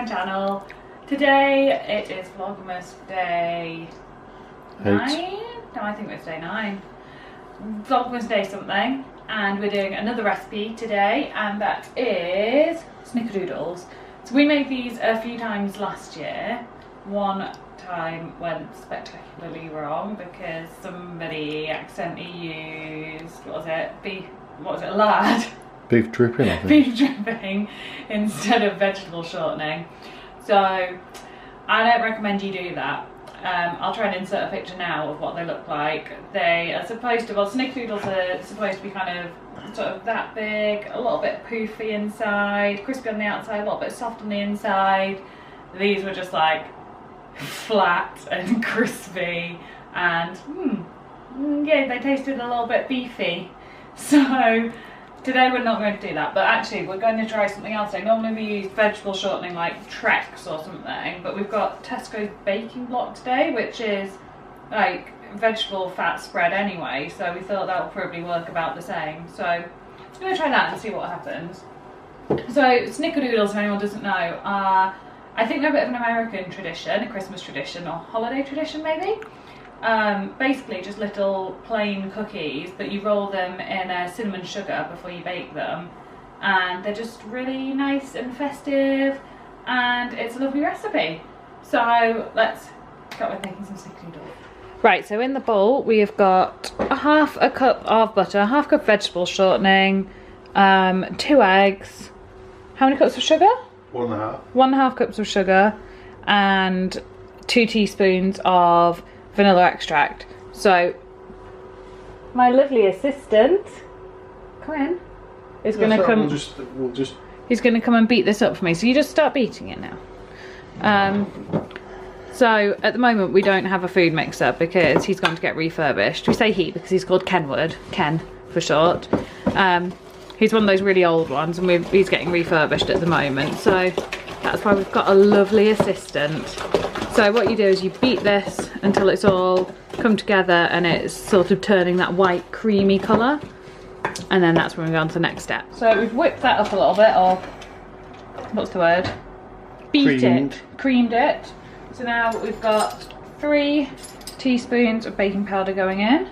my channel. Today it is Vlogmas day 9? No, I think it's day 9. Vlogmas day something, and we're doing another recipe today, and that is Snickerdoodles. So we made these a few times last year. One time went spectacularly wrong because somebody accidentally used, lard? Beef dripping, I think. Beef dripping instead of vegetable shortening. So I don't recommend you do that. I'll try and insert a picture now of what they look like. They are supposed to, well, Snickerdoodles are supposed to be kind of sort of that big, a little bit poofy inside, crispy on the outside, a little bit soft on the inside. These were just like flat and crispy, and yeah, they tasted a little bit beefy. So today we're not going to do that, but actually we're going to try something else. Normally we use vegetable shortening like Trex or something, but we've got Tesco's baking block today, which is like vegetable fat spread anyway, so we thought that would probably work about the same. So I'm going to try that and see what happens. So Snickerdoodles, if anyone doesn't know, are, I think they're a bit of an American tradition, a Christmas tradition or holiday tradition maybe. Basically just little plain cookies, but you roll them in cinnamon sugar before you bake them, and they're just really nice and festive, and it's a lovely recipe. So let's get with making some Snickerdoodles. Right, so in the bowl we have got half a cup of butter, half cup vegetable shortening, 2 eggs. How many cups of sugar? 1.5. 1.5 cups of sugar, and 2 teaspoons of vanilla extract. So my lovely assistant, come in, is going to come. He's going to come and beat this up for me. So you just start beating it now. So at the moment we don't have a food mixer because he's gone to get refurbished. We say he because he's called Kenwood, Ken for short. He's one of those really old ones, and he's getting refurbished at the moment. So that's why we've got a lovely assistant. So what you do is you beat this until it's all come together and it's sort of turning that white creamy colour, and then that's when we go on to the next step. So we've whipped that up a little bit, or what's the word? Creamed it. So now we've got 3 teaspoons of baking powder going in.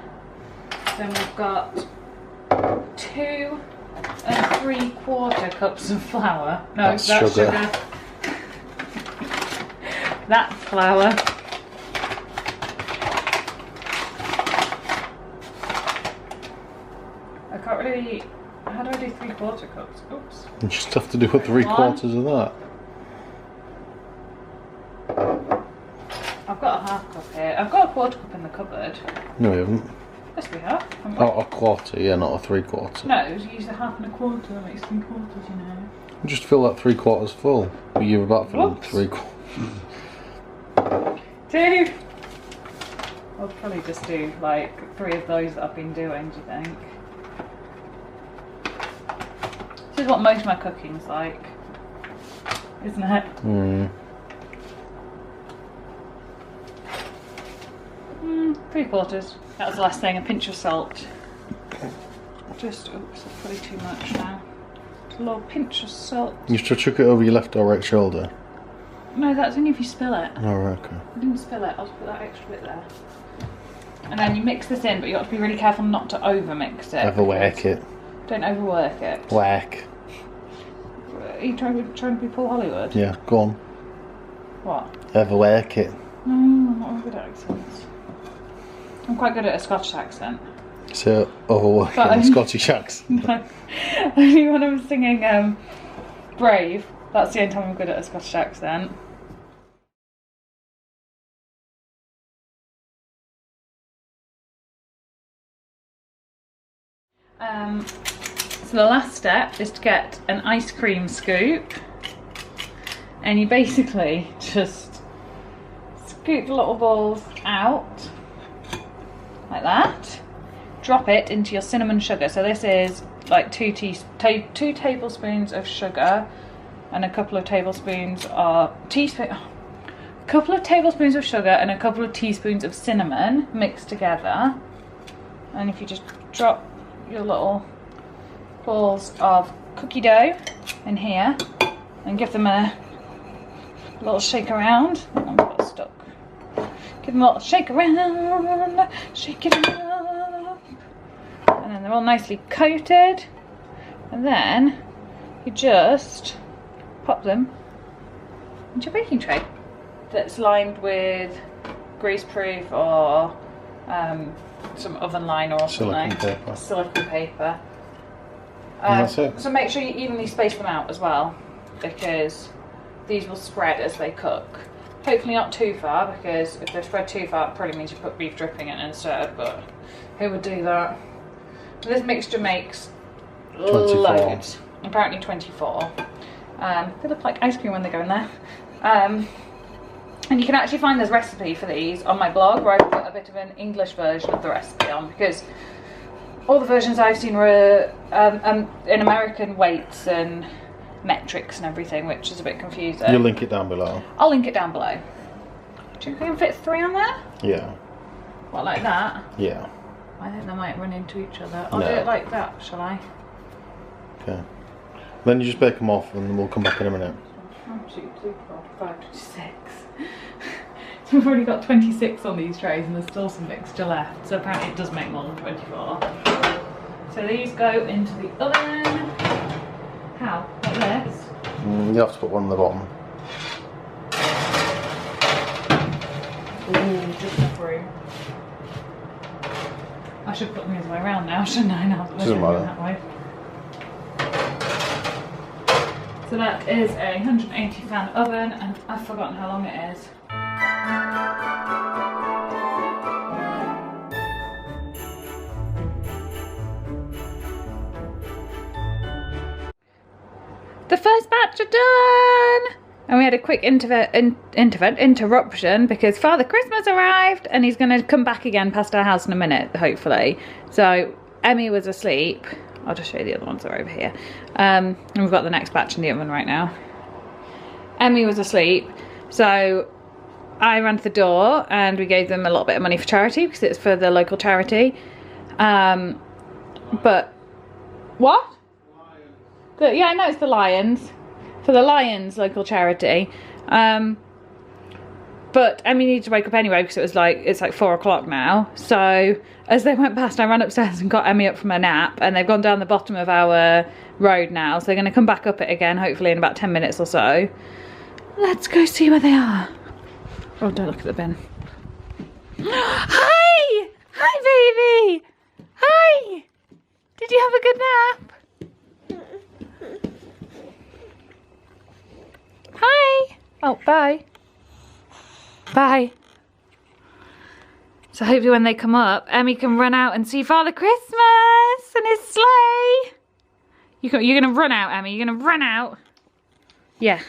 Then we've got 2 3/4 cups of flour. No, that's sugar. That's flour. I can't really. How do I do 3/4 cups? Oops. You just have to do 3/4 of that. I've got a half cup here. I've got a 1/4 cup in the cupboard. No, you haven't. Yes, we have. Oh, a 1/4, yeah, not a 3/4. No, you use a 1/2 and a 1/4. That makes 3/4, you know. Just fill that 3/4 full. But you're about filling 3/4. 2. I'll probably just do like 3 of those that I've been doing, do you think? This is what most of my cooking's like, isn't it? 3/4. That was the last thing, a pinch of salt. Just, oops, that's probably too much now. Just a little pinch of salt. You should chuck it over your left or right shoulder. No, that's only if you spill it. Oh, right, okay. I didn't spill it, I'll just put that extra bit there. And then you mix this in, but you have to be really careful not to over mix it. Overwork it. Don't overwork it. Whack. Are you trying to be Paul Hollywood? Yeah, go on. What? Overwork it. No, I'm not good at accents. I'm quite good at a Scottish accent. So, overwork it in Scottish accent. No. Only when I'm singing Brave, that's the only time I'm good at a Scottish accent. So the last step is to get an ice cream scoop, and you basically just scoop the little balls out like that, drop it into your cinnamon sugar. So this is like 2 tablespoons of sugar and a couple of tablespoons of sugar and a couple of teaspoons of cinnamon mixed together. And if you just drop your little balls of cookie dough in here and give them a A little shake around. I'm got stuck. Give them a little shake around, shake it up. And then they're all nicely coated. And then you just pop them into your baking tray that's lined with greaseproof or some oven line or something. Silicone paper. And that's it. So make sure you evenly space them out as well, because these will spread as they cook. Hopefully not too far, because if they spread too far it probably means you put beef dripping in instead, but who would do that? This mixture makes 24. loads. Apparently 24. They look like ice cream when they go in there. And you can actually find this recipe for these on my blog, where I put a bit of an English version of the recipe on, because all the versions I've seen were in American weights and metrics and everything, which is a bit confusing. You'll link it down below. I'll link it down below. Do you think I can fit 3 on there? Yeah. What, like that? Yeah. I think they might run into each other. I'll do it like that, shall I? Okay. Then you just bake them off and we'll come back in a minute. 1, 2, 3, 4, 5, 6. So we've already got 26 on these trays and there's still some mixture left. So apparently it does make more than 24. So these go into the oven. How? Like this? You have to put one on the bottom. Ooh, just enough room. I should put them the other way around now, shouldn't I? Now that they're going that way. So that is a 180 fan oven, and I've forgotten how long it is. The first batch are done! And we had a quick interruption because Father Christmas arrived and he's going to come back again past our house in a minute, hopefully. So Emmy was asleep. I'll just show you the other ones that are over here. And we've got the next batch in the oven right now. Emmy was asleep, so I ran to the door and we gave them a little bit of money for charity because it's for the local charity. But what? Yeah, I know it's the Lions. For the Lions local charity. But Emmy needed to wake up anyway because it's like 4 o'clock now. So as they went past, I ran upstairs and got Emmy up from her nap, and they've gone down the bottom of our road now. So they're going to come back up it again, hopefully in about 10 minutes or so. Let's go see where they are. Oh, don't look at the bin. Hi! Hi, baby! Hi! Did you have a good nap? Hi! Oh, bye. Bye. So hopefully when they come up, Emmy can run out and see Father Christmas and his sleigh. You're going to run out, Emmy. You're going to run out. Yeah.